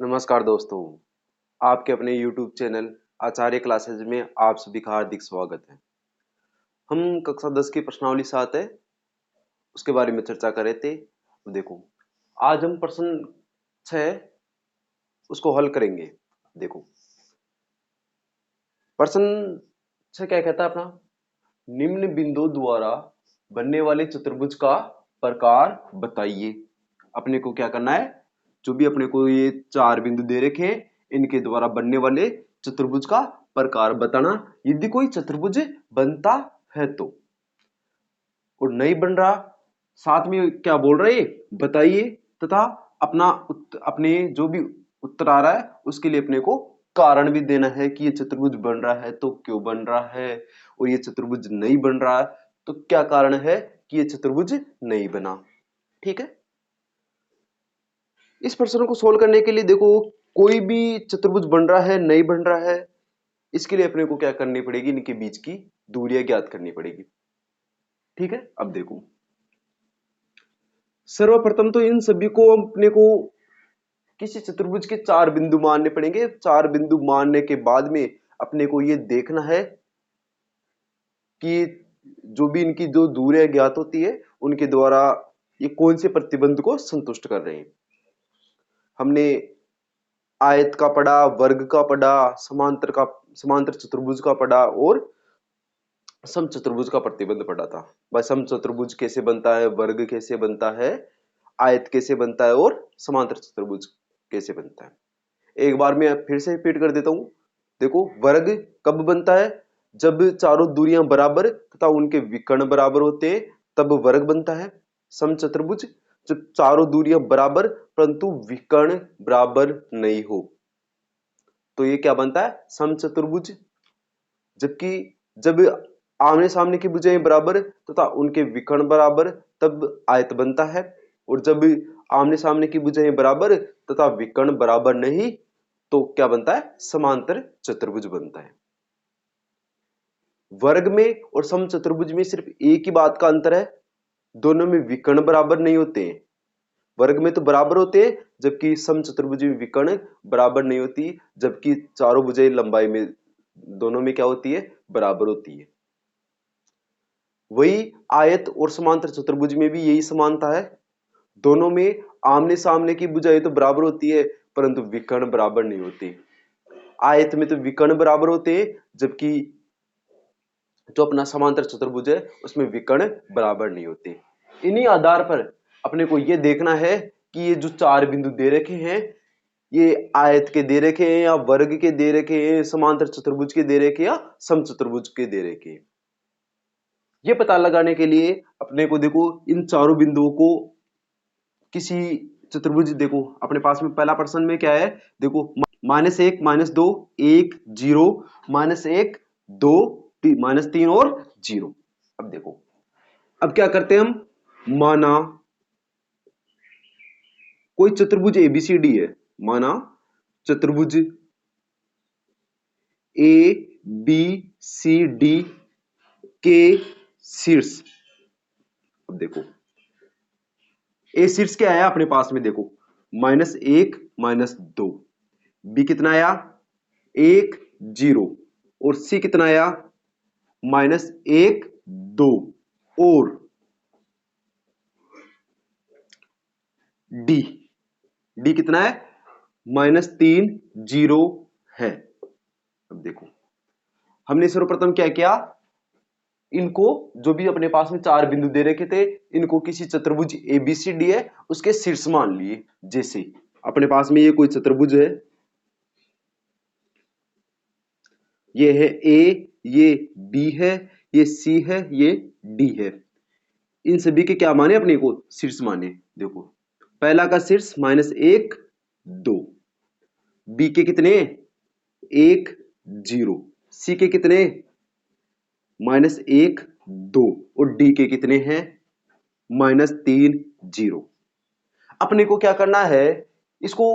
नमस्कार दोस्तों, आपके अपने YouTube चैनल आचार्य क्लासेज में आप सभी का हार्दिक स्वागत है। हम कक्षा 10 की प्रश्नावली 7 है उसके बारे में चर्चा कर रहे थे। तो देखो, आज हम प्रश्न 6 उसको हल करेंगे। देखो, प्रश्न 6 क्या कहता है अपना, निम्न बिंदु द्वारा बनने वाले चतुर्भुज का प्रकार बताइए। अपने को क्या करना है, जो भी अपने को ये 4 बिंदु दे रखे हैं इनके द्वारा बनने वाले चतुर्भुज का प्रकार बताना। यदि कोई चतुर्भुज बनता है तो, और नहीं बन रहा साथ में क्या बोल रहे बताइए, तथा अपने जो भी उत्तर आ रहा है उसके लिए अपने को कारण भी देना है कि ये चतुर्भुज बन रहा है तो क्यों बन रहा है, और ये चतुर्भुज नहीं बन रहा है तो क्या कारण है कि ये चतुर्भुज नहीं बना। ठीक है, इस प्रश्न को सोल्व करने के लिए देखो, कोई भी चतुर्भुज बन रहा है नहीं बन रहा है, इसके लिए अपने को क्या करनी पड़ेगी, इनके बीच की दूरियां ज्ञात करनी पड़ेगी। ठीक है, अब देखो, सर्वप्रथम तो इन सभी को अपने को किसी चतुर्भुज के 4 बिंदु मानने पड़ेंगे। 4 बिंदु मानने के बाद में अपने को यह देखना है कि जो भी इनकी जो दूरियां ज्ञात होती है उनके द्वारा ये कौन से प्रतिबंध को संतुष्ट कर रहे हैं। हमने आयत का पढ़ा, वर्ग का पढ़ा, समांतर चतुर्भुज का पढ़ा और समचतुर्भुज का प्रतिबंध पढ़ा था। भाई समचतुर्भुज कैसे बनता है, वर्ग कैसे बनता है, आयत कैसे बनता है और समांतर चतुर्भुज कैसे बनता है। एक बार मैं फिर से रिपीट कर देता हूं। देखो, वर्ग कब बनता है, जब चारों दूरियां बराबर तथा उनके विकर्ण बराबर होते हैं तब वर्ग बनता है। समचतुर्भुज जब चारों दूरियां बराबर परंतु विकर्ण बराबर नहीं हो तो ये क्या बनता है, समचतुर्भुज। जबकि जब आमने सामने की भुजाएं बराबर तथा उनके विकर्ण बराबर तब आयत बनता है, और जब आमने सामने की भुजाएं बराबर तथा विकर्ण बराबर नहीं तो क्या बनता है, समांतर चतुर्भुज बनता है। वर्ग में और समचतुर्भुज में सिर्फ एक ही बात का अंतर है, दोनों में विकर्ण बराबर नहीं होते हैं। वर्ग में तो बराबर होते हैं जबकि समचतुर्भुज में विकर्ण बराबर नहीं होती, जबकि चारों भुजाएं लंबाई में दोनों में क्या होती है, बराबर होती है। वही आयत और समांतर चतुर्भुज में भी यही समानता है, दोनों में आमने सामने की भुजाएं तो बराबर होती है परंतु विकर्ण बराबर नहीं होती। आयत में तो विकर्ण बराबर होते हैं जबकि जो अपना समांतर चतुर्भुज है उसमें विकर्ण बराबर नहीं होते। इन्हीं आधार पर अपने को यह देखना है कि ये जो 4 बिंदु दे रखे हैं ये आयत के दे रखे हैं या वर्ग के दे रखे हैं, समांतर चतुर्भुज के दे रखे या समचतुर्भुज के दे रखे हैं। ये पता लगाने के लिए अपने को देखो इन चारों बिंदुओं को किसी चतुर्भुज, देखो अपने पास में पहला प्रश्न में क्या है, देखो -1 -2 1 0 -1 2 -3 और 0। अब देखो, अब क्या करते हैं हम, माना कोई चतुर्भुज एबीसीडी है, माना चतुर्भुज ए बी सी डी के शीर्ष। अब देखो ए शीर्ष क्या आया अपने पास में, देखो -1 -2, बी कितना आया 1 0 और सी कितना आया -1 2 और डी, डी कितना है -3 0 है। अब देखो हमने सर्वप्रथम क्या किया, इनको जो भी अपने पास में 4 बिंदु दे रखे थे इनको किसी चतुर्भुज एबीसीडी है उसके शीर्ष मान लिए। जैसे अपने पास में ये कोई चतुर्भुज है, ये है ए, ये बी है, ये सी है, ये डी है। इन सभी के क्या माने, अपने को शीर्ष माने। देखो पहला का शीर्ष -1 2, बी के कितने 1 0, सी के कितने -1 2 और डी के कितने हैं -3 0। अपने को क्या करना है, इसको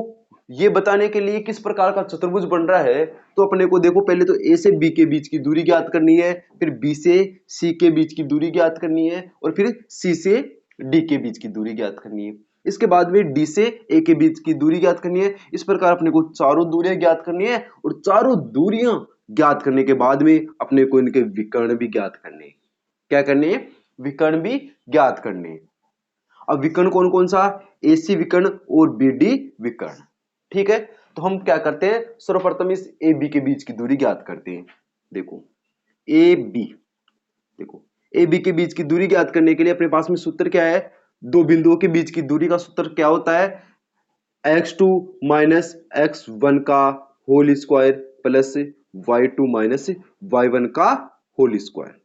ये बताने के लिए किस प्रकार का चतुर्भुज बन रहा है, तो अपने को देखो पहले तो ए से बी के बीच की दूरी ज्ञात करनी है, फिर बी से सी के बीच की दूरी ज्ञात करनी है और फिर सी से डी के बीच की दूरी ज्ञात करनी है। इसके बाद में डी से ए के बीच की दूरी ज्ञात करनी है। इस प्रकार अपने को चारों दूरियां ज्ञात करनी है और चारों दूरियां ज्ञात करने के बाद में अपने को इनके विकर्ण भी ज्ञात करने हैं। क्या करने हैं? विकर्ण भी ज्ञात करने हैं। अब विकर्ण कौन कौन सा? एसी विकर्ण और बीडी विकर्ण। ठीक है, तो हम क्या करते हैं, सर्वप्रथम इस ए बी के बीच की दूरी ज्ञात करते हैं। देखो ए बी, देखो ए बी के बीच की दूरी ज्ञात करने के लिए अपने पास में सूत्र क्या है? दो बिंदुओं के बीच की दूरी का सूत्र क्या होता है? x2 माइनस x1 का whole square plus y2 minus y1 का होल स्क्वायर।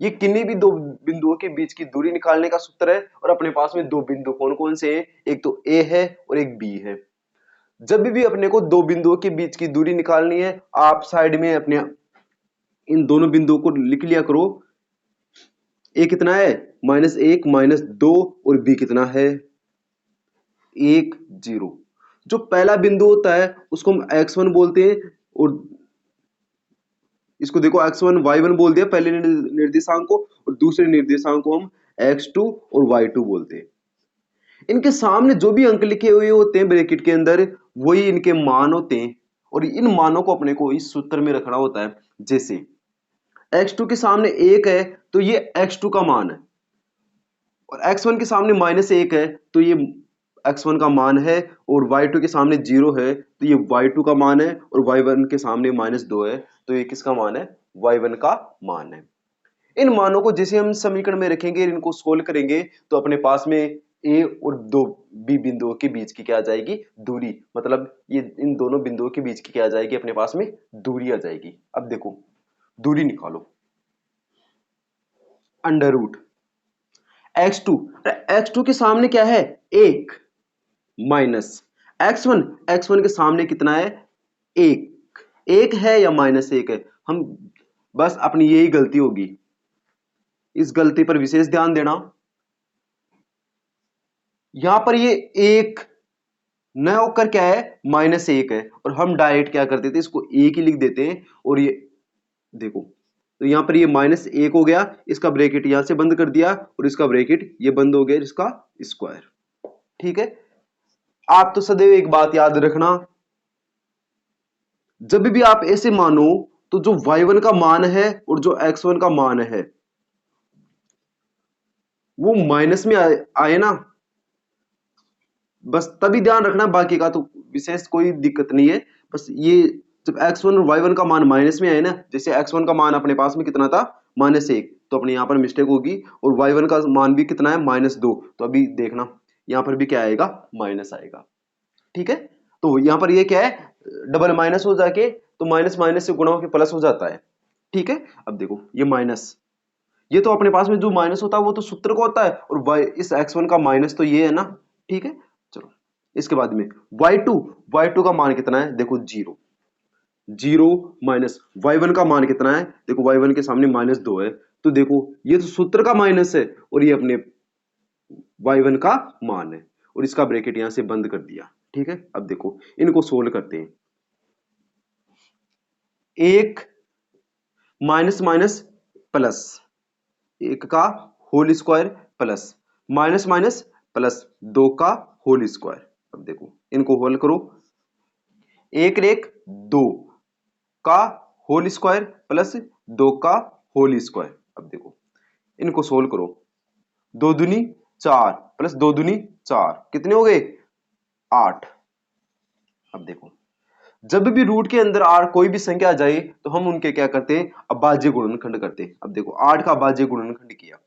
ये किन्हीं भी दो बिंदुओं के बीच की दूरी निकालने का सूत्र है और अपने पास में दो बिंदु कौन कौन से हैं? एक तो ए है और एक बी है। जब भी अपने को दो बिंदुओं के बीच की दूरी निकालनी है, आप साइड में अपने इन दोनों बिंदुओं को लिख लिया करो। ए कितना है? -1 -2 और बी कितना है? 1 0। जो पहला बिंदु होता है उसको हम x1 बोलते हैं और इसको देखो x1 y1 बोल दिया पहले निर्देशांक को, और दूसरे निर्देशांक को हम x2 और y2 बोलते हैं। इनके सामने जो भी अंक लिखे हुए होते हैं ब्रैकेट के अंदर, वही इनके मान होते हैं और इन मानों को अपने को इस सूत्र में रखना होता है। जैसे x2 के सामने 1 है तो ये x2 का मान है, और x1 के सामने -1 है तो ये x1 का मान है, और y2 के सामने 0 है तो ये y2 का मान है, और y1 के सामने -2 है तो ये किसका मान है? y1 का मान है। इन मानों को जैसे हम समीकरण में रखेंगे, इनको सोल्व करेंगे तो अपने पास में ए और दो बी बिंदुओं के बीच की क्या आ जाएगी? दूरी। मतलब ये इन दोनों बिंदुओं के बीच की क्या आ जाएगी? अपने पास में दूरी आ जाएगी। अब देखो दूरी निकालो। अंडर रूट x2, x2 के सामने क्या है? 1 माइनस x1, x1 के सामने कितना है? 1। 1 है या -1 है? हम बस अपनी यही गलती होगी, इस गलती पर विशेष ध्यान देना। यहां पर ये 1 न होकर क्या है? -1 है, और हम डायरेक्ट क्या कर देते हैं? इसको 1 ही लिख देते हैं, और ये देखो तो यहां पर ये -1 हो गया, इसका ब्रैकेट यहां से बंद कर दिया और इसका ब्रैकेट ये बंद हो गया, इसका स्क्वायर। ठीक है, आप तो सदैव एक बात याद रखना, जब भी आप ऐसे मानो तो जो y1 का मान है और जो x1 का मान है वो माइनस में आए ना, बस तभी ध्यान रखना, बाकी का तो विशेष कोई दिक्कत नहीं है। बस ये जब x1 और y1 का मान माइनस में आए ना, जैसे x1 का मान अपने पास में कितना था? -1, तो अपने यहाँ पर मिस्टेक होगी, और y1 का मान भी कितना है? -2, तो अभी देखना यहाँ पर भी क्या आएगा? माइनस आएगा। ठीक है, तो यहाँ पर ये क्या है? डबल माइनस हो जाके तो माइनस माइनस से गुणा होकर प्लस हो जाता है। ठीक है, अब देखो ये माइनस, ये तो अपने पास में जो माइनस होता है वो तो सूत्र का होता है, और इस x1 का माइनस तो ये है ना। ठीक है, चलो इसके बाद में y2 का मान कितना है? देखो 0 0 माइनस y1 का मान कितना है? देखो y1 के सामने -2 है, तो देखो ये तो सूत्र का माइनस है और ये अपने y1 का मान है, और इसका ब्रैकेट यहां से बंद कर दिया। ठीक है, अब देखो इनको सोल्व करते हैं। 1 माइनस माइनस प्लस, 1 का whole square plus minus minus plus 2 का होल स्क्वायर। अब देखो इनको होल करो। 1 1 2 का होल स्क्वायर प्लस 2 का होल स्क्वायर। अब देखो इनको सोल्व करो। 2 दूनी 4 प्लस 2 दूनी 4, कितने हो गए? 8। अब देखो जब भी रूट के अंदर आर कोई भी संख्या आ जाए तो हम उनके क्या करते हैं? अभाज्य गुणनखंड करते हैं। अब देखो 8 का अभाज्य गुणनखंड किया,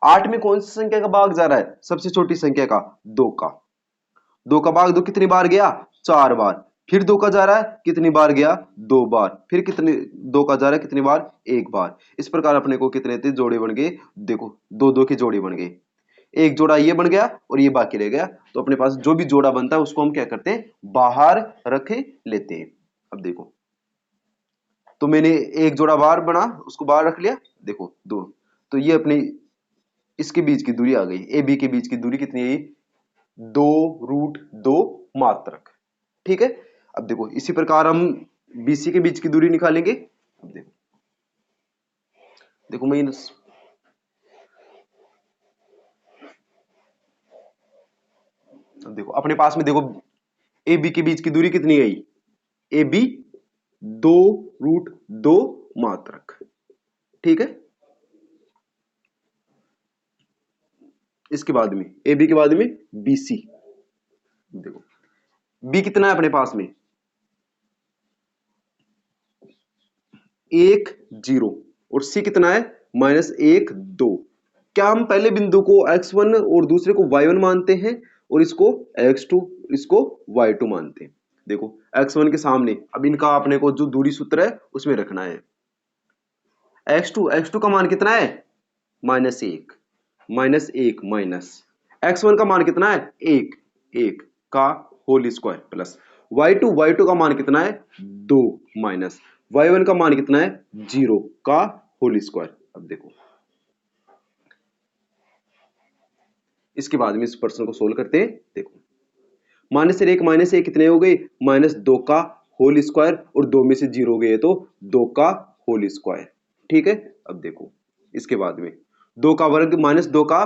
8 में कौन सी संख्या का भाग जा रहा है? सबसे छोटी संख्या का, 2 का। 2 का भाग 2 कितनी बार गया? 4 बार। फिर 2 का जा रहा है, कितनी बार गया? 2 बार। फिर कितने 2 का जा रहा है, कितनी बार? 1 बार। इस प्रकार अपने को कितने थे? जोड़े बन गए। देखो 2 2 के जोड़े बन गए, एक जोड़ा ये बन गया और ये बाकी रह गया, तो अपने पास जो भी जोड़ा बनता है उसको हम क्या करते हैं? बाहर रख लेते हैं। अब देखो तो मैंने एक जोड़ा बाहर बना, उसको बाहर रख लिया, देखो 2, तो ये अपनी इसके बीच की दूरी आ गई। ए बी के बीच की दूरी कितनी है? 2√2 मात्रक। ठीक है, अब देखो इसी प्रकार हम बीसी के बीच की दूरी निकालेंगे। अब देखो मैं अब देखो अपने पास में देखो ए बी के बीच की दूरी कितनी आई, ए बी 2√2 मात्रक, ठीक है। इसके बाद में ए बी के बाद में बी सी, देखो बी कितना है अपने पास में 1 0 और सी कितना है -1 2। क्या हम पहले बिंदु को x1 और दूसरे को y1 मानते हैं और इसको x2 इसको y2 मानते हैं। देखो x1 के सामने अब इनका अपने को जो दूरी सूत्र है उसमें रखना है। x2 का मान कितना है -1 -1 माइनस x1 का मान कितना है 1 1 का होल स्क्वायर प्लस y2 का मान कितना है 2 माइनस y1 का मान कितना है 0 का होल स्क्वायर। अब देखो इसके बाद में इस प्रश्न को सोल्व करते हैं। देखो -1 कितने हो गए -2 का होल स्क्वायर और 2 में से 0 गए तो 2 का होल स्क्वायर, ठीक है। अब देखो इसके बाद में 2 का वर्ग -2 का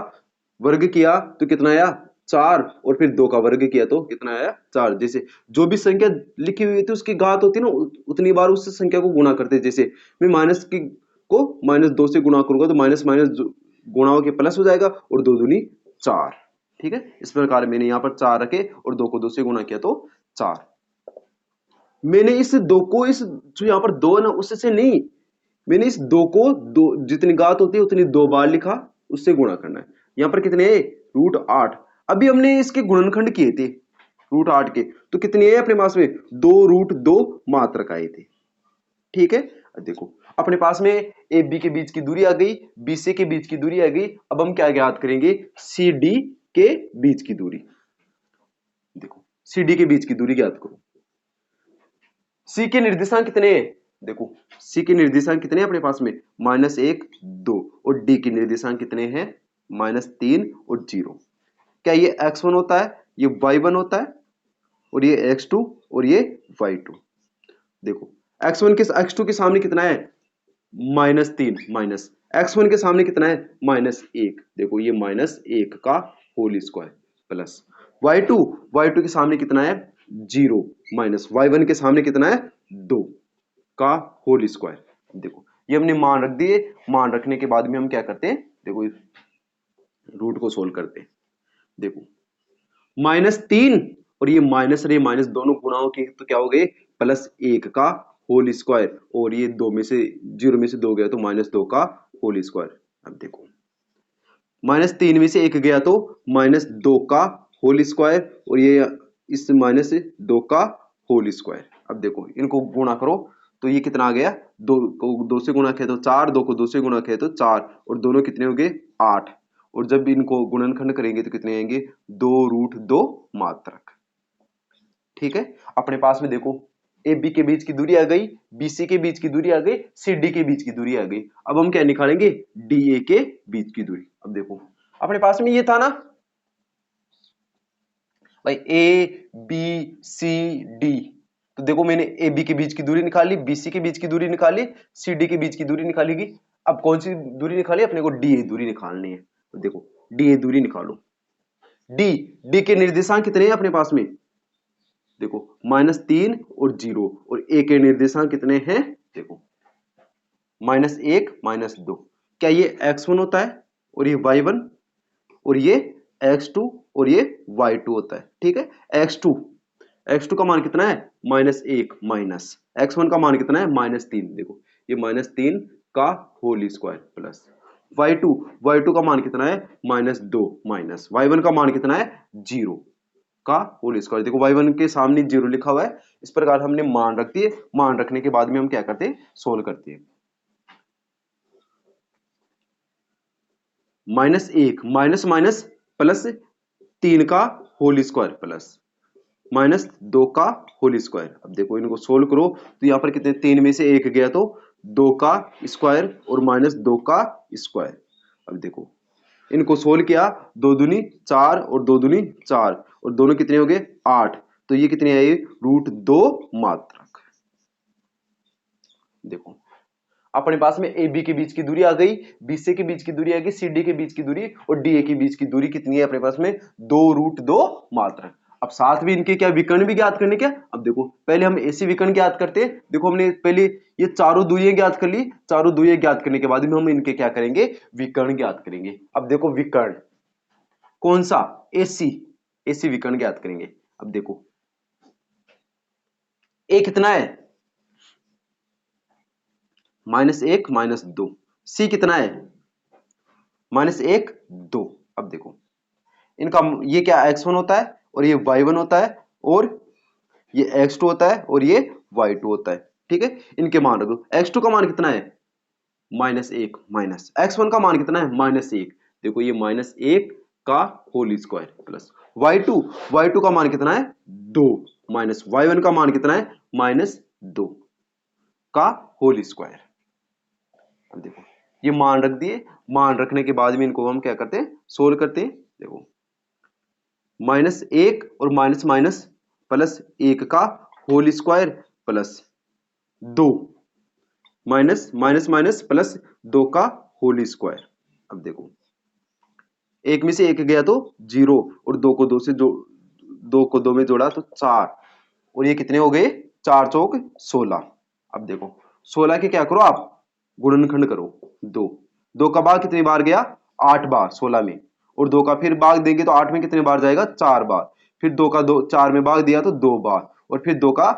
वर्ग किया तो कितना आया 4 और फिर 2 का वर्ग किया तो कितना आया 4। जैसे जो भी संख्या लिखी हुई थी उसकी घात होती है ना उतनी बार उस संख्या को गुणा करते। जैसे मैं माइनस की को -2 से गुणा करूंगा तो माइनस माइनस गुणा होकर प्लस हो जाएगा और 2 दूनी 4, ठीक है। इस प्रकार मैंने यहाँ पर 4 रखे और 2 को 2 से गुणा किया तो 4। मैंने इस 2 को इस जो यहाँ पर 2 है ना उससे नहीं, मैंने इस 2 को 2 जितनी घात होती है उतनी 2 बार लिखा उससे गुणा करना है। यहाँ पर कितने √8। अभी हमने इसके गुणनखंड किए थे √8 के तो कितने है अपने पास में 2√2 मात्रक आए थे, ठीक है। देखो अपने पास में ए बी के बीच की दूरी आ गई, बी सी के बीच की दूरी आ गई। अब हम क्या ज्ञात करेंगे सी डी के बीच की दूरी। देखो सी डी के बीच की दूरी ज्ञात करो। सी के निर्देशांक कितने हैं देखो सी के निर्देशांक कितने हैं अपने पास में -1 2 और डी के निर्देशांक कितने हैं -3 और 0। क्या ये x1 होता है ये y1 होता है और ये x2 और ये y2। देखो x2 के सामने कितना है -3 माइनस x1 के सामने कितना है -1। देखो ये -1 का होल स्क्वायर प्लस y2 के सामने कितना है 0 माइनस y1 के सामने कितना है 2 का होल स्क्वायर। देखो ये हमने मान रख दिए। मान रखने के बाद में हम क्या करते हैं देखो रूट को सोल्व करते हैं। देखो -3 और ये माइनस रे माइनस दोनों गुणाओं के तो क्या हो गए +1 का होल स्क्वायर और ये 2 में से 0 में से 2 गया तो -2 का होल स्क्वायर। अब देखो -3 में से 1 गया तो -2 का होल स्क्वायर और ये इस -2 का होल स्क्वायर। अब देखो इनको गुणा करो तो ये कितना आ गया 2 को 2 से गुणा किया तो 4 2 को 2 से गुणा किया तो 4 और दोनों कितने हो गए 8 और जब इनको गुणनखंड करेंगे तो कितने आएंगे 2√2 मात्रक, ठीक है। अपने पास में देखो ए बी के बीच की दूरी आ गई, बी सी के बीच की दूरी आ गई, सी डी के बीच की दूरी आ गई। अब हम क्या निकालेंगे डी ए के बीच की दूरी। अब देखो अपने पास में ये था ना भाई ए बी सी डी, तो देखो मैंने ए बी के बीच की दूरी निकाली, बी सी के बीच की दूरी निकाली, सी डी के बीच की दूरी निकालेगी। अब कौन सी दूरी निकाली अपने को डी ए दूरी निकालनी है। तो देखो डी ए दूरी निकालो। डी के निर्देशांक कितने हैं अपने पास में देखो -3 और 0 और ए के निर्देशांक कितने हैं देखो -1 -2। क्या ये x1 होता है और ये y1 और ये x2 और ये y2 होता है, ठीक है। x2 का मान कितना है -1 माइनस x1 का मान कितना है -3। देखो ये -3 का होल स्क्वायर प्लस y2 का मान कितना है -2 माइनस y1 का मान कितना है 0 का होल स्क्वायर। देखो y1 के सामने 0 लिखा हुआ है। इस प्रकार हमने मान रख दिए। मान रखने के बाद में हम क्या करते हैं सोल्व करते हैं। -1 माइनस माइनस +3 का होल स्क्वायर प्लस -2 का होल स्क्वायर। अब देखो इनको सोल्व करो तो यहाँ पर कितने 3 में से 1 गया तो 2 का स्क्वायर और -2 का स्क्वायर। अब देखो इनको सोल्व किया 2 दूनी 4 और 2 दूनी 4 और दोनों कितने हो गए 8। तो ये कितने आई √2 मात्रक। देखो अपने पास में ए बी के बीच की दूरी आ गई, बी सी के बीच की दूरी आ गई, सी डी के बीच की दूरी और डी ए के बीच की दूरी कितनी है अपने पास में 2√2 मात्रक। अब साथ में इनके क्या विकर्ण भी ज्ञात करने क्या। अब देखो पहले हम एसी विकर्ण ज्ञात करते हैं। देखो हमने पहले ये चारों दूरियां ज्ञात कर ली, चारों दूरियां ज्ञात करने के बाद में हम इनके क्या करेंगे, विकर्ण ज्ञात करेंगे। अब देखो विकर्ण कौन सा, एसी, एसी विकर्ण ज्ञात करेंगे। अब देखो ए कितना है, -1 -2, सी कितना है, -1 2। अब देखो इनका ये क्या x1 होता है और ये y1 होता है और ये x2 होता है और ये y2 होता है। ठीक है, इनके मान रखो। x2 का मान कितना है, -1 माइनस x1 का मान कितना है, -1। देखो ये -1 का whole square plus y2, y2 का मान कितना है 2 माइनस y1 का मान कितना है -2 का होल स्क्वायर। अब देखो ये मान रख दिए, मान रखने के बाद में इनको हम क्या करते हैं, सोल्व करते हैं। देखो -1 और माइनस माइनस प्लस 1 का whole square plus 2 minus minus minus plus 2 का होल स्क्वायर। अब देखो एक में से एक गया तो 0 और 2 को 2 से जो 2 को 2 में जोड़ा तो 4 और ये कितने हो गए, 4 चौक 16। अब देखो 16 के क्या करो आप, गुणनखंड करो। 2 का भाग कितनी बार गया, 8 बार 16 में, और 2 का फिर भाग देंगे तो 8 में कितने बार जाएगा, 4 बार। फिर 2 का 2 4 में भाग दिया तो 2 बार, और फिर 2 का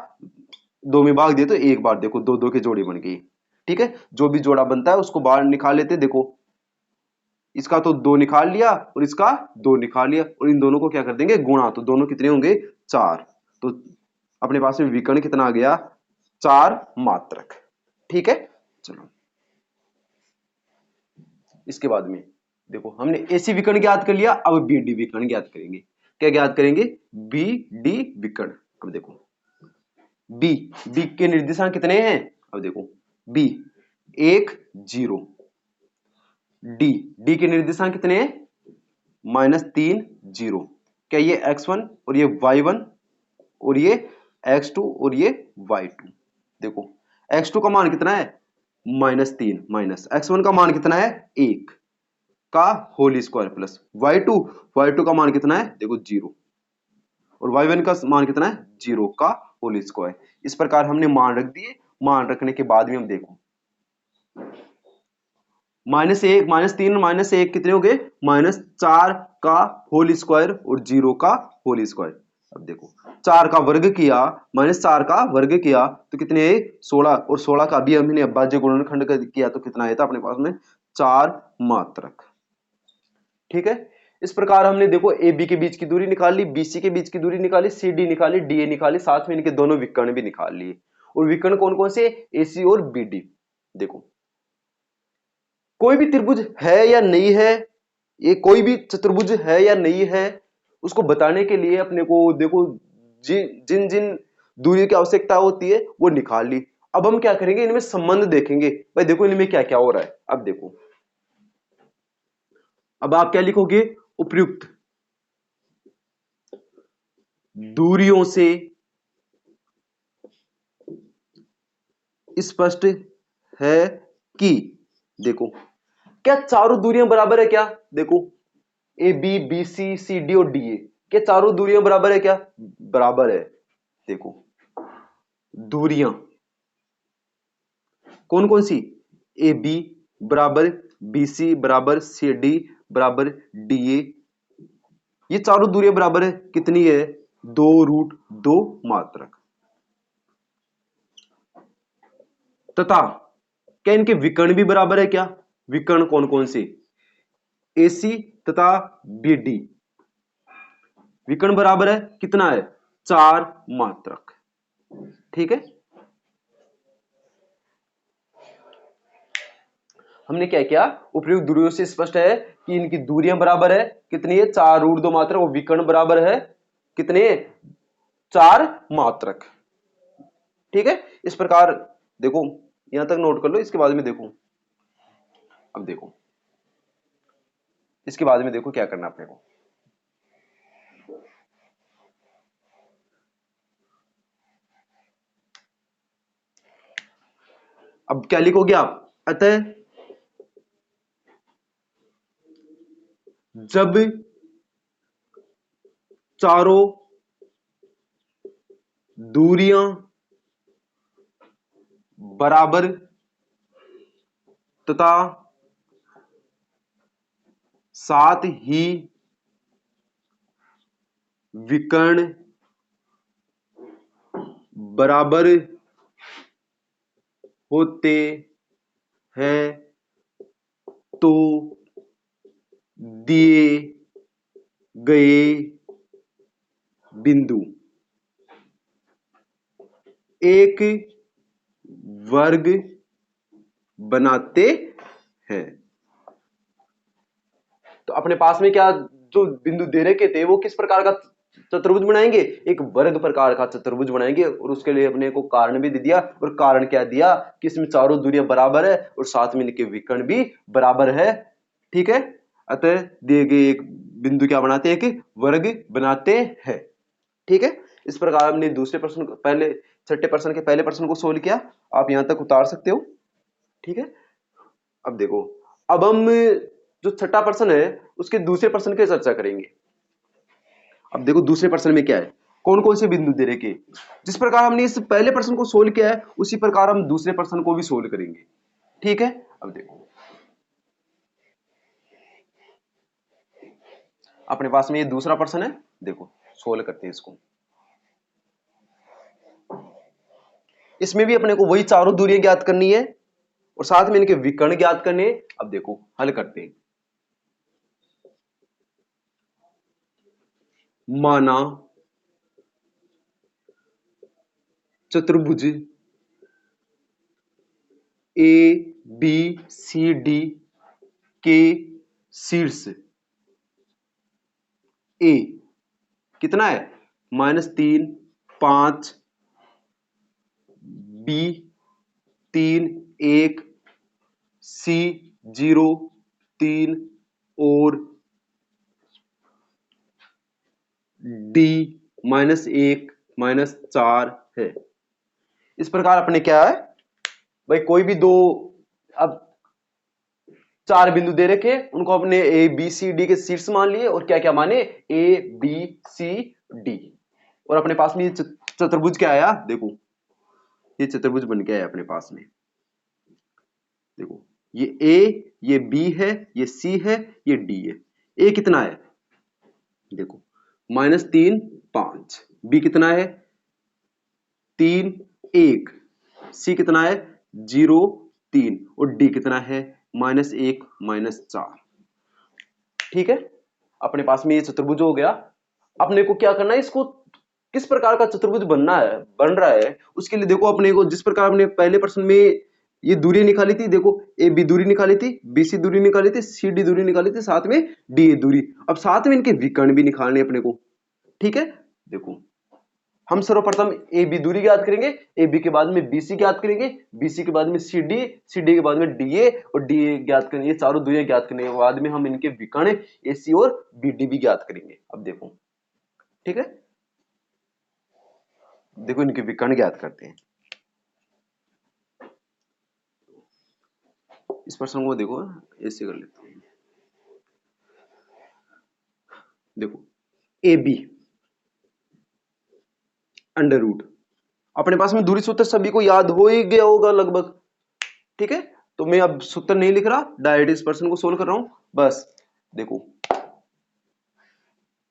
2 में भाग दिया तो 1 बार। देखो 2 2 के जोड़े बन गई। ठीक है, जो भी जोड़ा बनता है उसको बाहर निकाल लेते। देखो इसका तो 2 निकाल लिया और इसका 2 निकाल लिया, और इन दोनों को क्या कर देंगे, गुणा, तो दोनों कितने होंगे 4। तो अपने पास में विकर्ण कितना आ गया, 4 मात्रक। ठीक है, चलो इसके बाद में देखो हमने एसी विकर्ण ज्ञात कर लिया, अब बी डी विकर्ण ज्ञात करेंगे। क्या ज्ञात करेंगे, बी डी विकर्ण। अब देखो बी, बी के निर्देशांक कितने हैं, अब देखो बी 1 0, डी, डी के निर्देशांक कितने हैं -3 0। क्या ये x1 और ये y1 और ये x2 और ये y2। देखो x2 का मान कितना है -3 माइनस x1 का मान कितना है 1 का whole square plus y2, y2 का मान कितना है देखो 0 और y1 का मान कितना है 0 का होल स्क्वायर। इस प्रकार हमने मान रख दिए, मान रखने के बाद में हम देखो -1 -3 -1 कितने हो गए, -4 का होल स्क्वायर और 0 का होल स्क्वायर। अब देखो 4 का वर्ग किया, -4 का वर्ग किया तो कितने 16, और 16 का भी हमने अभाज्य गुणनखंड किया तो कितना आया था अपने पास में 4 मात्रक। ठीक है, इस प्रकार हमने देखो ए बी के बीच की दूरी निकाल ली, बी सी के बीच की दूरी निकाली, सी डी निकाली, डी ए निकाली, साथ में इनके दोनों विकर्ण भी निकाल लिए। और विकर्ण कौन कौन से, ए सी और बी डी। देखो कोई भी त्रिभुज है या नहीं है, ये कोई भी चतुर्भुज है या नहीं है, उसको बताने के लिए अपने को देखो जिन जिन दूरी की आवश्यकता होती है वो निकाल ली। अब हम क्या करेंगे, इनमें संबंध देखेंगे, भाई देखो इनमें क्या क्या हो रहा है। अब देखो अब आप क्या लिखोगे, उपयुक्त दूरियों से स्पष्ट है कि, देखो क्या चारों दूरियां बराबर है क्या, देखो A B B C C D और डी ए, क्या चारों दूरियां बराबर है क्या, बराबर है। देखो दूरियां कौन कौन सी, ए बी बराबर बी सी बराबर सी डी बराबर डी ए, ये चारों दूरियां बराबर है, कितनी है 2√2 मात्रक। तथा क्या इनके विकर्ण भी बराबर है क्या, विकर्ण कौन कौन से, एसी तथा बीडी विकर्ण बराबर है, कितना है 4 मात्रक। ठीक है, हमने क्या किया, उपयुक्त दूरियों से स्पष्ट है कि इनकी दूरियां बराबर है, कितनी है 4√2 मात्रक, और विकर्ण बराबर है कितने 4 मात्रक। ठीक है, इस प्रकार देखो यहां तक नोट कर लो, इसके बाद में देखो, अब देखो इसके बाद में देखो क्या करना अपने को। अब क्या लिखोगे आप, अतः जब चारों दूरियां बराबर तथा साथ ही विकर्ण बराबर होते हैं तो दिए गए बिंदु एक वर्ग बनाते हैं। तो अपने पास में क्या जो बिंदु दे रखे थे वो किस प्रकार का चतुर्भुज बनाएंगे? एक वर्ग प्रकार का चतुर्भुज बनाएंगे। और उसके लिए अपने को कारण भी दे दिया। और कारण क्या दिया कि इसमें चारों दूरियां बराबर है और साथ में इनके विकर्ण भी बराबर है। ठीक है, अतः दिए गए एक बिंदु क्या बनाते हैं? एक वर्ग बनाते हैं। ठीक है, इस प्रकार हमने दूसरे प्रश्न पहले छठे प्रश्न के पहले प्रश्न को सोल्व किया। आप यहां तक उतार सकते हो। ठीक है, अब देखो, अब हम जो छठा प्रश्न है उसके दूसरे प्रश्न की चर्चा करेंगे। अब देखो दूसरे प्रश्न में क्या है, कौन कौन से बिंदु दे रखे। जिस प्रकार हमने इस पहले प्रश्न को सोल्व किया है उसी प्रकार हम दूसरे प्रश्न को भी सोल्व करेंगे। ठीक है, अब देखो अपने पास में ये दूसरा प्रश्न है, देखो सोल्व करते हैं इसको। इसमें भी अपने को वही चारों दूरियां ज्ञात करनी है और साथ में इनके विकर्ण ज्ञात करने हैं। अब देखो हल करते हैं। माना चतुर्भुज ए बी सी डी के शीर्ष ए कितना है? -3 5 बी 3 1 सी 0 3 और डी -1 -4 है। इस प्रकार अपने क्या है भाई, कोई भी दो अब चार बिंदु दे रखे, उनको अपने ए बी सी डी के शीर्ष मान लिए और क्या क्या माने? A B C D. और अपने पास में ये चतुर्भुज क्या आया? देखो ये चतुर्भुज बन के आया अपने पास में। देखो ये ए, ये बी है, ये सी है, ये डी है। ए कितना है? देखो -3 5, बी कितना है? 3 1, सी कितना है? 0 3 और डी कितना है? -1 -4। ठीक है, अपने पास में ये चतुर्भुज हो गया। अपने को क्या करना है, इसको किस प्रकार का चतुर्भुज बनना है बन रहा है उसके लिए देखो अपने को जिस प्रकार हमने पहले प्रश्न में ये दूरी निकाली थी, देखो ए बी दूरी निकाली थी, बी सी दूरी निकाली थी, सी डी दूरी निकाली थी, साथ में डी दूरी। अब साथ में इनके विकर्ण भी निकालने अपने को। ठीक है, देखो हम सर्वप्रथम ए बी दूरी ज्ञात करेंगे, ए बी के बाद में बी सी ज्ञात करेंगे, बी सी के बाद में सी डी, सी डी के बाद में डी ए और डी ए ज्ञात करेंगे। ये चारों दूरियां ज्ञात करने के बाद में हम इनके विकर्ण ए सी और बी डी भी ज्ञात करेंगे। अब देखो ठीक है, देखो इनके विकर्ण ज्ञात करते हैं। इस प्रश्न को देखो ऐसे कर लेते हैं। देखो ए बी अंडर रूट, अपने पास में दूरी सूत्र सभी को याद हो ही गया होगा लगभग। ठीक है, तो मैं अब सूत्र नहीं लिख रहा, डायरेक्ट इस प्रश्न को सोल्व कर रहा हूं बस। देखो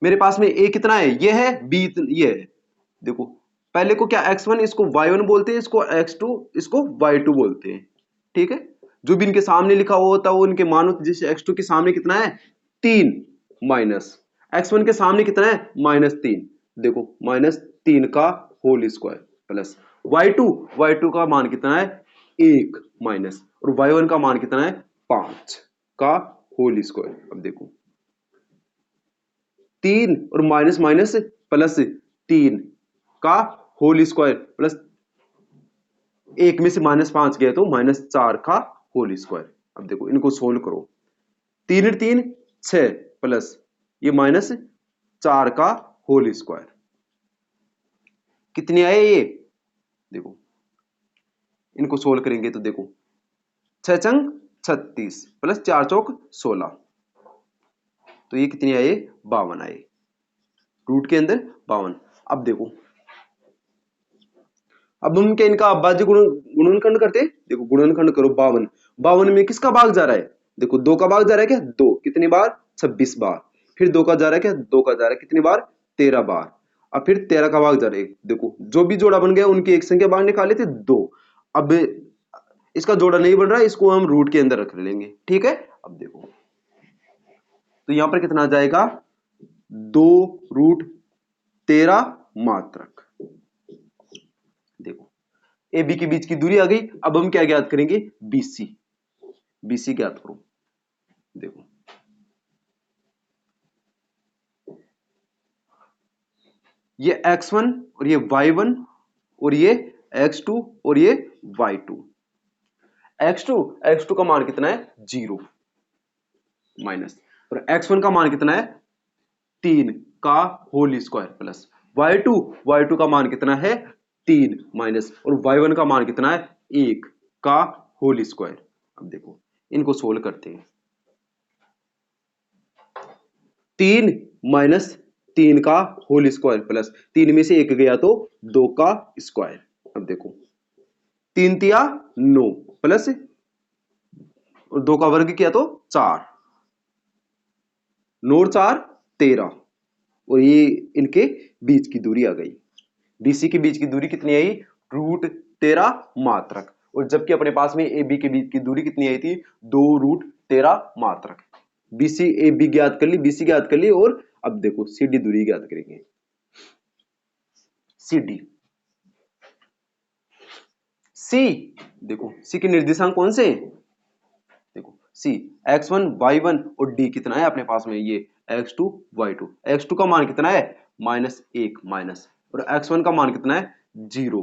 मेरे पास में ए कितना है? ये है, बी ये है। देखो पहले को क्या x1 इसको y1 बोलते हैं, इसको x2 इसको y2 बोलते हैं। ठीक है, जो भी इनके सामने लिखा हुआ होता है वो इनके मान होते, जैसे x2 के सामने कितना है? 3 माइनस x1 के सामने कितना है? -3। देखो -3 का होल स्क्वायर प्लस y2 का मान कितना है? 1 माइनस और y1 का मान कितना है? 5 का होल स्क्वायर। अब देखो 3 और माइनस माइनस प्लस 3 का होल स्क्वायर प्लस 1 में से -5 गया तो -4 का होल स्क्वायर। अब देखो इनको सोल्व करो, 3 3 6 प्लस ये -4 का होल स्क्वायर। कितने आए ये? देखो इनको सोल्व करेंगे तो देखो 6 चंग 36 प्लस 4 चौक 16, तो ये कितनी आए? 52 आए। रूट के अंदर 52। अब देखो, अब हम क्या इनका अभाज्य गुणनखंड करते हैं। देखो गुणनखंड करो 52, 52 में किसका भाग जा रहा है? देखो 2 का भाग जा रहा है क्या? 2 कितनी बार? 26 बार। फिर 2 का जा रहा है क्या? 2 का जा रहा है कितनी बार? 13 बार। अब फिर 13 का भाग जा रहा है। देखो जो भी जोड़ा बन गया उनकी एक संख्या बाहर निकाले थे 2। अब इसका जोड़ा नहीं बन रहा है, इसको हम रूट के अंदर रख लेंगे। ठीक है, अब देखो तो यहां पर कितना आ जाएगा? 2√13 मात्रक। देखो ए बी के बीच की दूरी आ गई। अब हम क्या ज्ञात करेंगे? बीसी। बीसी ज्ञात करो। देखो ये x1 और ये y1 और ये x2 और ये y2। x2 का मान कितना है? 0 माइनस, और x1 का मान कितना है? 3 का होल स्क्वायर प्लस y2 का मान कितना है? 3 माइनस, और y1 का मान कितना है? 1 का होल स्क्वायर। अब देखो इनको सोल्व करते हैं। 3 माइनस 3 का होल स्क्वायर प्लस 3 में से 1 गया तो 2 का स्क्वायर। अब देखो 3 तिया 9 प्लस और 2 का वर्ग किया तो 4, 9 और 4 13, और ये इनके बीच की दूरी आ गई। बीसी के बीच की दूरी कितनी आई? √13 मात्रक। और जबकि अपने पास में ए बी के बीच की दूरी कितनी आई थी? 2√13 मात्रक। बीसी ए बी ज्ञात कर ली, बीसी ज्ञात कर ली, और अब देखो सीडी दूरी ज्ञात करेंगे। सीडी सी, देखो सी के निर्देशांक कौन से? देखो सी x1 y1 और d कितना है अपने पास में? ये x2 y2। x2 का मान कितना है? -1 माइनस, और x1 का मान कितना है? 0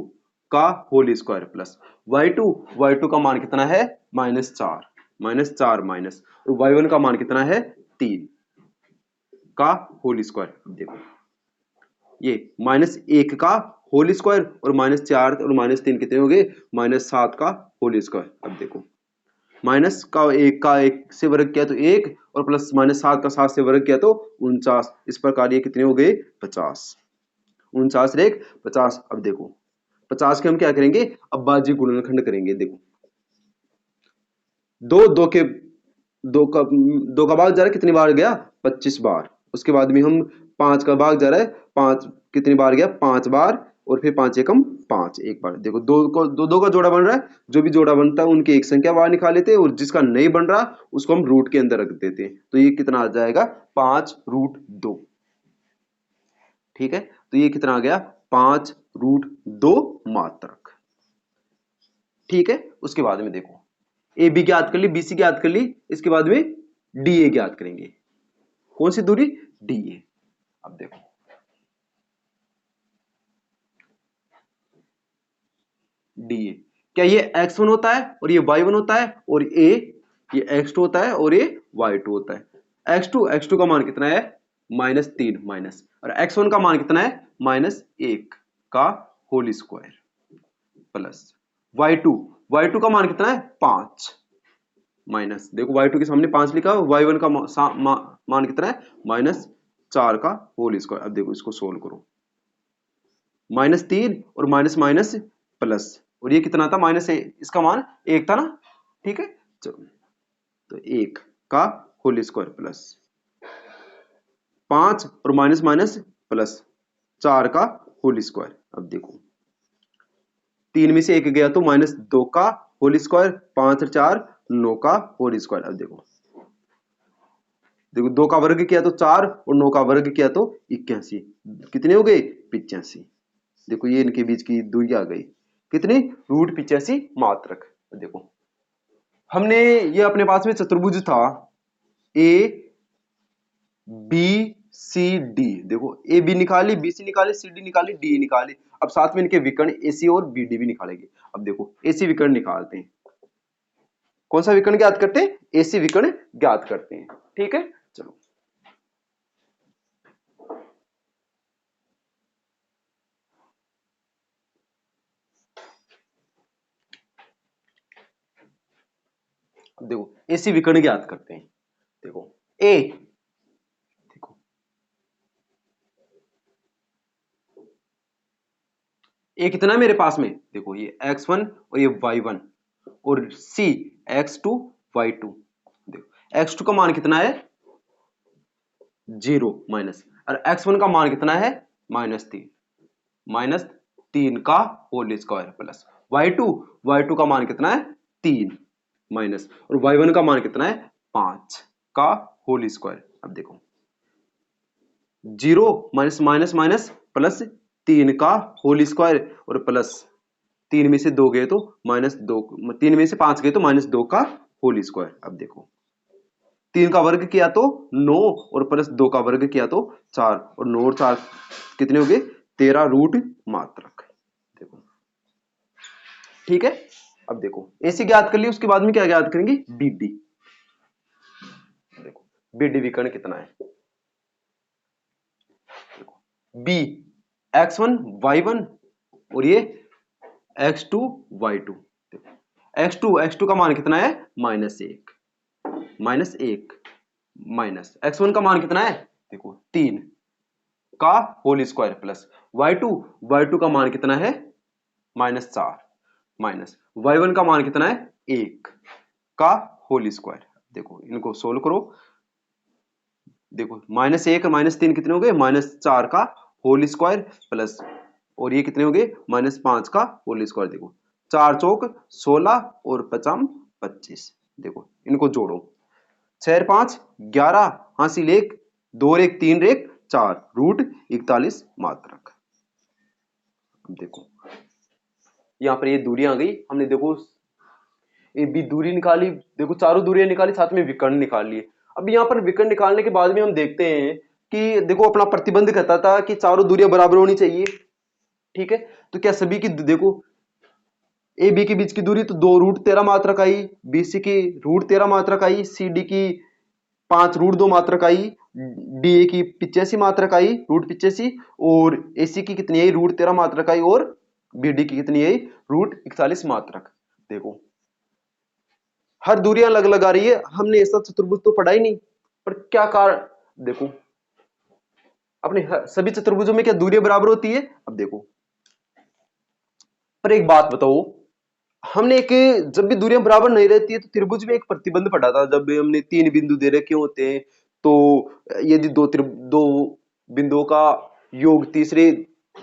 का होल स्क्वायर प्लस y2 का मान कितना है? -4 माइनस, और y1 का मान कितना है? 3 का होल स्क्वायर। देखो ये -1 का होल स्क्वायर और -4 और -3 कितने हो गए? -7 का होल स्क्वायर। अब देखो माइनस का एक से वर्ग किया तो 1, और प्लस -7 का 7 से वर्ग किया तो 49। इस प्रकार ये कितने हो गए? 50। 49 रेख 50। अब देखो 50 के हम क्या करेंगे? अभाज्य गुणनखंड करेंगे। देखो दो का भाग जा रहा है कितनी बार गया? 25 बार। उसके बाद में हम 5 का भाग जा रहा है, 5 कितनी बार गया? 5 बार, और फिर 5 एकम 5 एक बार। देखो दो का जोड़ा बन रहा है, जो भी जोड़ा बनता है उनकी एक संख्या बाहर निकाल लेते हैं, और जिसका नहीं बन रहा उसको हम रूट के अंदर रख देते हैं। तो ये कितना आ जाएगा? 5√2। ठीक है, तो ये कितना आ गया? 5√2 मात्रक। ठीक है, उसके बाद में देखो ए बी ज्ञात कर ली, बी सी ज्ञात कर ली, इसके बाद में डी ए ज्ञात करेंगे। कौन सी दूरी? D A. अब देखो डी ए, क्या ये x1 होता है और ये y1 होता है, और ये x2 होता है और ये y2 होता है। x2 का मान कितना है? -3 माइनस, और x1 का मान कितना है? -1 का होल स्क्वायर प्लस y2 का मान कितना है? 5 माइनस, देखो y2 के सामने 5 लिखा, y1 का मान कितना है? -4 का होल स्क्वायर। अब देखो इसको सोल्व करो। -3 और माइनस माइनस प्लस, और ये कितना था? इसका मान 1 था ना। ठीक है, चलो तो 1 का होल स्क्वायर प्लस 5 और माइनस माइनस प्लस 4 का होल स्क्वायर। अब देखो 3 में से 1 गया तो -2 का होल स्क्वायर, 5 और 4 9 का होल स्क्वायर। अब देखो 2 का वर्ग किया तो 4, और 9 का वर्ग किया तो 81। कितने हो गए? 85। देखो ये इनके बीच की दूरी आ गई कितनी? √85 मात्रक। देखो हमने ये अपने पास में चतुर्भुज था ए बी सी डी। देखो ए बी निकाली, बी सी निकाली, सी डी निकाली, डी निकाली। अब साथ में इनके विकर्ण ए सी और बी डी भी निकालेंगे। अब देखो ए सी विकर्ण निकालते हैं। कौन सा विकर्ण ज्ञात करते हैं? ए सी विकर्ण ज्ञात करते हैं। ठीक है, चलो देखो एसी विकर्ण ज्ञात करते हैं। देखो ए, देखो ए कितना है मेरे पास में, देखो ये x1 और ये y1 और c x2 y2। देखो x2 का मान कितना है 0 माइनस, और x1 का मान कितना है -3, -3 का होल स्क्वायर प्लस y2 का मान कितना है 3 माइनस, और y1 का मान कितना है 5 का होल स्क्वायर। अब देखो 0 माइनस माइनस माइनस प्लस 3 का होल स्क्वायर और प्लस 3 में से 2 गए तो -2, 3 में से 5 गए तो -2 का होल स्क्वायर। अब देखो 3 का वर्ग किया तो 9 और प्लस 2 का वर्ग किया तो 4, और 9 और 4 कितने हो गए 13 रूट मात्रक। देखो ठीक है। अब देखो एसी ज्ञात कर ली, उसके बाद में क्या ज्ञात करेंगे बीडी। देखो बीडी विकर्ण कितना है, देखो बी x1 y1 और ये x2 y2। x2 का मान कितना है -1, माइनस x1 का मान कितना है देखो 3 का होल स्क्वायर प्लस y2 का मान कितना है -4, माइनस y1 का मान कितना है 1 का होल स्क्वायर। देखो इनको सोल्व करो, देखो -1 -3 कितने हो गए -4 का होल स्क्वायर प्लस, और ये कितने हो गए -5 का होल स्क्वायर। देखो 4 चौक 16 और 5 25। देखो इनको जोड़ो 6 5 11 हासिल 1 2 और 1 3 1 4 रूट 41 मात्रक। अब देखो यहाँ पर ये दूरियां आ गई, हमने देखो ए बी दूरी निकाली, देखो चारों दूरियां निकाली, साथ में विकर्ण निकाल लिए। अब यहाँ पर विकर्ण निकालने के बाद में हम देखते हैं कि देखो अपना प्रतिबंध कहता था कि चारों दूरियां बराबर होनी चाहिए, ठीक है। तो क्या सभी की देखो ए बी के बीच की दूरी तो 2 रूट 13 मात्रक आई, बी सी की रूट 13 मात्रक आई, सी डी की 5 रूट 2 मात्रक आई, डी ए की 85 मात्रक आई रूट 85, और ए सी की कितनी आई रूट 13 मात्रक आई, और बी डी की कितनी आई रूट 41 मात्रक। देखो हर दूरियां अलग अलग आ रही है, हमने ऐसा चतुर्भुज तो पढ़ा ही नहीं, पर क्या कारण, देखो अपने सभी चतुर्भुजों में क्या दूरियां बराबर होती है। अब देखो पर एक बात बताओ, हमने एक जब भी दूरियां बराबर नहीं रहती है तो त्रिभुज में एक प्रतिबंध पढ़ा था, जब हमने 3 बिंदु दे रखे होते हैं तो यदि दो बिंदुओं का योग तीसरे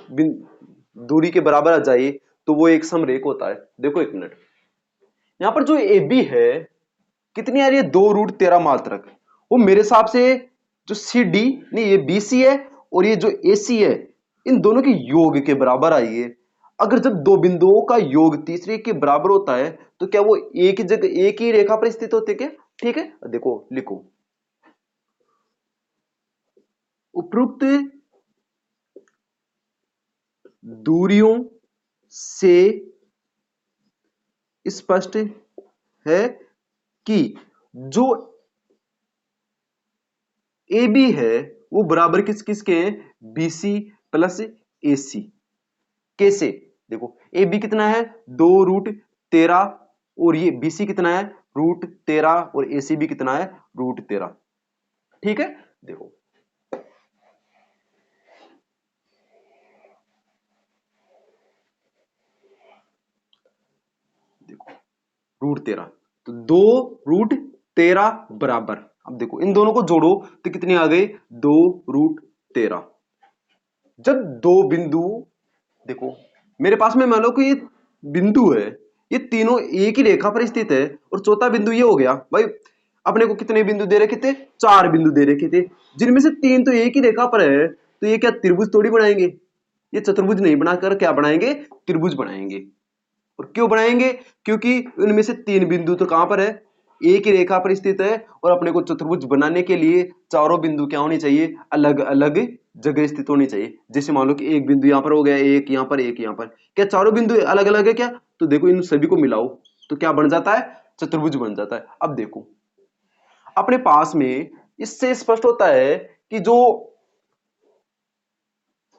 दूरी के बराबर आ जाए तो वो एक समरेख होता है। देखो एक मिनट, यहां पर जो ए बी है कितनी आ रही है 2 रूट 13 मात्रक, वो मेरे हिसाब से जो सी डी नहीं ये बी सी है और ये जो ए सी है इन दोनों के योग के बराबर आई है। अगर जब दो बिंदुओं का योग तीसरे के बराबर होता है तो क्या वो एक ही जगह एक ही रेखा पर स्थित होते क्या, ठीक है। देखो लिखो उपरोक्त दूरियों से स्पष्ट है कि जो ए बी है वो बराबर किस किस के हैं बीसी प्लस ए सी। कैसे, देखो ए बी कितना है 2 रूट 13 और ये बीसी कितना है रूट 13 और ए सी भी कितना है रूट 13, ठीक है। देखो देखो रूट 13 तो 2 रूट 13 बराबर, अब देखो इन दोनों को जोड़ो तो कितने आ गए 2 रूट 13। जब दो बिंदु, देखो मेरे पास में मान लो कि ये बिंदु है, ये तीनों एक ही रेखा पर स्थित है, और चौथा बिंदु ये हो गया भाई, अपने को कितने बिंदु दे रखे थे 4 बिंदु दे रखे थे, जिनमें से 3 तो एक ही रेखा पर है, तो ये क्या त्रिभुज थोड़ी बनाएंगे, ये चतुर्भुज नहीं बनाकर क्या बनाएंगे त्रिभुज बनाएंगे। और क्यों बनाएंगे, क्योंकि उनमें से 3 बिंदु तो कहां पर है एक ही रेखा पर स्थित है, और अपने को चतुर्भुज बनाने के लिए चारों बिंदु क्या होनी चाहिए अलग अलग जगह स्थित होनी चाहिए। जैसे मान लो कि एक बिंदु यहां पर हो गया, एक यहां पर, एक यहां पर, क्या चारों बिंदु अलग अलग है क्या, तो देखो इन सभी को मिलाओ तो क्या बन जाता है चतुर्भुज बन जाता है। अब देखो अपने पास में इससे स्पष्ट होता है कि जो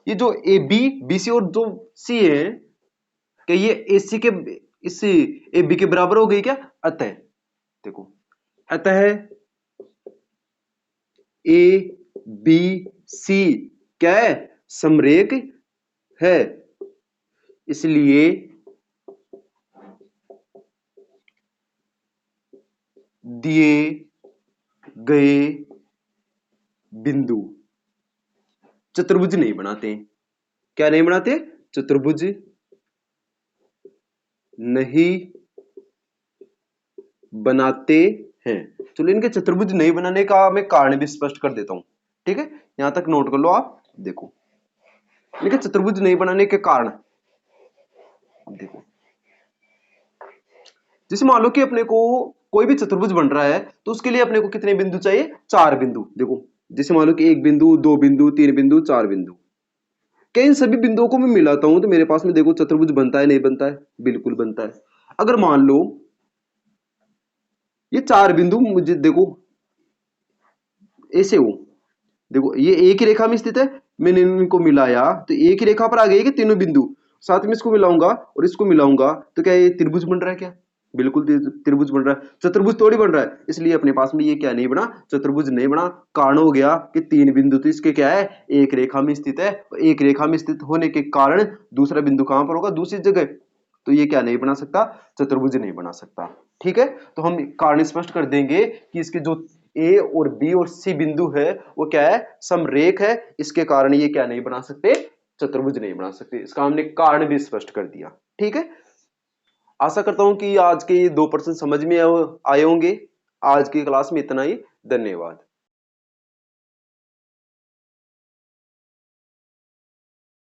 ए बी बी सी और जो सी है कि ये ए सी के इस ए बी के बराबर हो गई क्या, अतः देखो अतः ए बी सी क्या है, समरेख है, इसलिए दिए गए बिंदु चतुर्भुज नहीं बनाते। क्या नहीं बनाते, चतुर्भुज नहीं बनाते हैं। चलो इनके चतुर्भुज नहीं बनाने का मैं कारण भी स्पष्ट कर देता हूं, ठीक है, यहां तक नोट कर लो आप। देखो इनके चतुर्भुज नहीं बनाने के कारण, देखो जैसे मान लो कि अपने को कोई भी चतुर्भुज बन रहा है तो उसके लिए अपने को कितने बिंदु चाहिए, 4 बिंदु। देखो जैसे मान लो कि 1 बिंदु, 2 बिंदु, 3 बिंदु, 4 बिंदु। क्या इन सभी बिंदुओं को मैं मिलाता हूं तो मेरे पास में देखो चतुर्भुज बनता है, नहीं बनता है, बिल्कुल बनता है। अगर मान लो ये 4 बिंदु मुझे देखो ऐसे हो, देखो ये एक ही रेखा में स्थित है, मैंने इनको मिलाया तो एक ही रेखा पर आ गई कि तीनों बिंदु, साथ में इसको मिलाऊंगा और इसको मिलाऊंगा तो क्या ये त्रिभुज बन रहा है क्या, बिल्कुल त्रिभुज बन रहा है, चतुर्भुज थोड़ी बन रहा है। इसलिए अपने पास में ये क्या नहीं बना, चतुर्भुज नहीं बना। कारण हो गया कि 3 बिंदु तो इसके क्या है, एक रेखा में स्थित है, एक रेखा में स्थित होने के कारण दूसरा बिंदु कहां पर होगा, दूसरी जगह, तो ये क्या नहीं बना सकता, चतुर्भुज नहीं बना सकता। ठीक है, तो हम कारण स्पष्ट कर देंगे कि इसके जो ए और बी और सी बिंदु है वो क्या है, समरेख है, इसके कारण ये क्या नहीं बना सकते, चतुर्भुज नहीं बना सकते। इसका हमने कारण भी स्पष्ट कर दिया। ठीक है, आशा करता हूं कि आज के ये 2% समझ में आए होंगे। आज की क्लास में इतना ही, धन्यवाद।